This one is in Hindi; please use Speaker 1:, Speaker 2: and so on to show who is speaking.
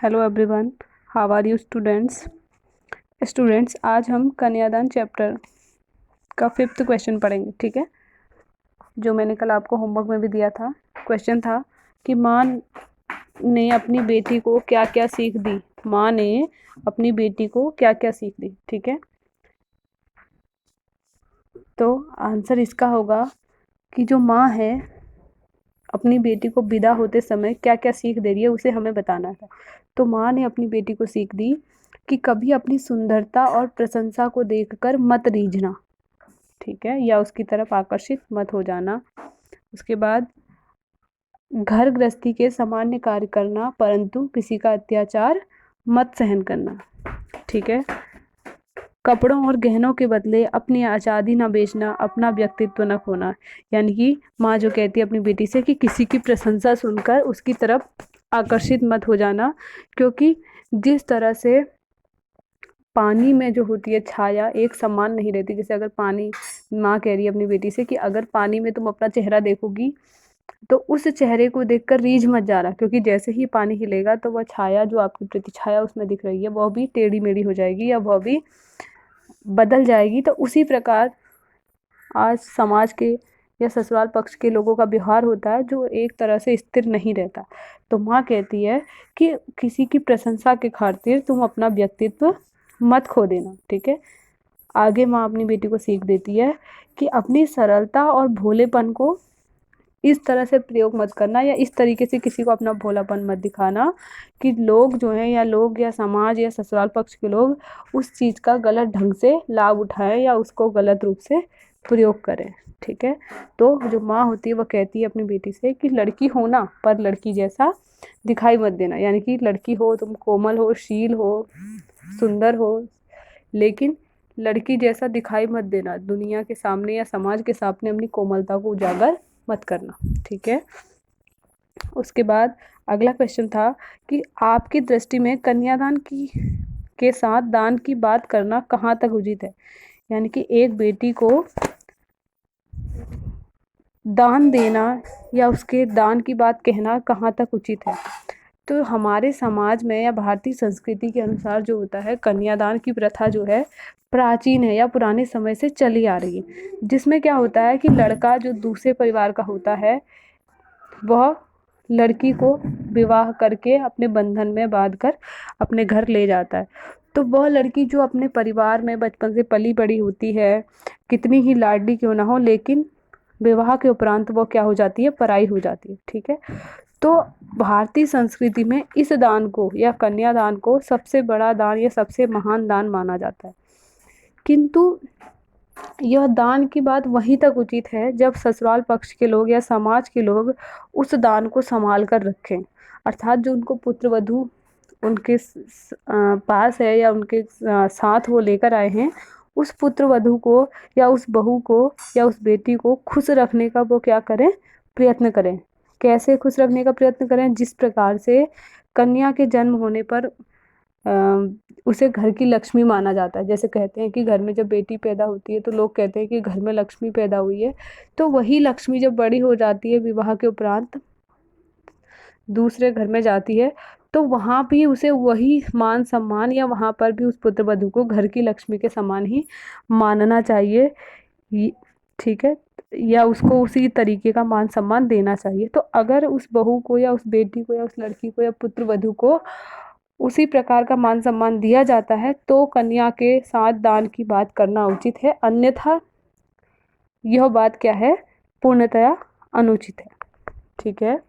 Speaker 1: Hello everyone, how are you students आज हम कन्यादान चैप्टर का 5th क्वेश्चन पढ़ेंगे। ठीक है, जो मैंने कल आपको होमवर्क में भी दिया था। क्वेश्चन था कि माँ ने अपनी बेटी को क्या क्या सीख दी। माँ ने अपनी बेटी को क्या क्या सीख दी। ठीक है, तो आंसर इसका होगा कि जो माँ है अपनी बेटी को विदा होते समय क्या क्या सीख दे रही है उसे हमें बताना था। तो माँ ने अपनी बेटी को सीख दी कि कभी अपनी सुंदरता और प्रशंसा को देखकर मत रीझना, ठीक है, या उसकी तरफ आकर्षित मत हो जाना। उसके बाद घर गृहस्थी के सामान्य कार्य करना, परंतु किसी का अत्याचार मत सहन करना। ठीक है, कपड़ों और गहनों के बदले अपनी आज़ादी ना बेचना, अपना व्यक्तित्व न खोना। यानी कि माँ जो कहती है अपनी बेटी से कि किसी की प्रशंसा सुनकर उसकी तरफ आकर्षित मत हो जाना, क्योंकि जिस तरह से पानी में जो होती है छाया एक समान नहीं रहती। जैसे अगर पानी, माँ कह रही है अपनी बेटी से कि अगर पानी में तुम अपना चेहरा देखोगी तो उस चेहरे को देखकर रीझ मत जाना, क्योंकि जैसे ही पानी हिलेगा तो वह छाया जो आपकी प्रतिछाया उसमें दिख रही है वह भी टेढ़ी मेढ़ी हो जाएगी या वह भी बदल जाएगी। तो उसी प्रकार आज समाज के या ससुराल पक्ष के लोगों का व्यवहार होता है जो एक तरह से स्थिर नहीं रहता। तो माँ कहती है कि किसी की प्रशंसा के खातिर तुम अपना व्यक्तित्व मत खो देना। ठीक है, आगे माँ अपनी बेटी को सीख देती है कि अपनी सरलता और भोलेपन को इस तरह से प्रयोग मत करना या इस तरीके से किसी को अपना भोलापन मत दिखाना कि लोग जो हैं या लोग या समाज या ससुराल पक्ष के लोग उस चीज़ का गलत ढंग से लाभ उठाएं या उसको गलत रूप से प्रयोग करें। ठीक है, तो जो माँ होती है वह कहती है अपनी बेटी से कि लड़की हो ना, पर लड़की जैसा दिखाई मत देना। यानी कि लड़की हो, तुम कोमल हो, शील हो, सुंदर हो, लेकिन लड़की जैसा दिखाई मत देना। दुनिया के सामने या समाज के सामने अपनी कोमलता को उजागर मत करना। ठीक है, उसके बाद अगला क्वेश्चन था कि आपकी दृष्टि में कन्यादान की के साथ दान की बात करना कहाँ तक उचित है। यानी कि एक बेटी को दान देना या उसके दान की बात कहना कहाँ तक उचित है। तो हमारे समाज में या भारतीय संस्कृति के अनुसार जो होता है, कन्यादान की प्रथा जो है प्राचीन है या पुराने समय से चली आ रही है, जिसमें क्या होता है कि लड़का जो दूसरे परिवार का होता है वह लड़की को विवाह करके अपने बंधन में बांध कर अपने घर ले जाता है। तो वह लड़की जो अपने परिवार में बचपन से पली बड़ी होती है, कितनी ही लाडली क्यों ना हो, लेकिन विवाह के उपरांत वो क्या हो जाती है, पराई हो जाती है। ठीक है, तो भारतीय संस्कृति में इस दान को या कन्यादान को सबसे बड़ा दान या सबसे महान दान माना जाता है। किंतु यह दान की बात वहीं तक उचित है जब ससुराल पक्ष के लोग या समाज के लोग उस दान को संभाल कर रखें। अर्थात जो उनको पुत्र वधू उनके पास है या उनके साथ वो लेकर आए हैं, उस पुत्र वधू को या उस बहू को या उस बेटी को खुश रखने का वो क्या करें, प्रयत्न करें। कैसे खुश रखने का प्रयत्न करें? जिस प्रकार से कन्या के जन्म होने पर उसे घर की लक्ष्मी माना जाता है। जैसे कहते हैं कि घर में जब बेटी पैदा होती है तो लोग कहते हैं कि घर में लक्ष्मी पैदा हुई है। तो वही लक्ष्मी जब बड़ी हो जाती है, विवाह के उपरांत दूसरे घर में जाती है, तो वहाँ भी उसे वही मान सम्मान या वहाँ पर भी उस पुत्र वधू को घर की लक्ष्मी के समान ही मानना चाहिए। ठीक है, या उसको उसी तरीके का मान सम्मान देना चाहिए। तो अगर उस बहू को या उस बेटी को या उस लड़की को या पुत्र वधू को उसी प्रकार का मान सम्मान दिया जाता है तो कन्या के साथ दान की बात करना उचित है, अन्यथा यह बात क्या है, पूर्णतया अनुचित है। ठीक है।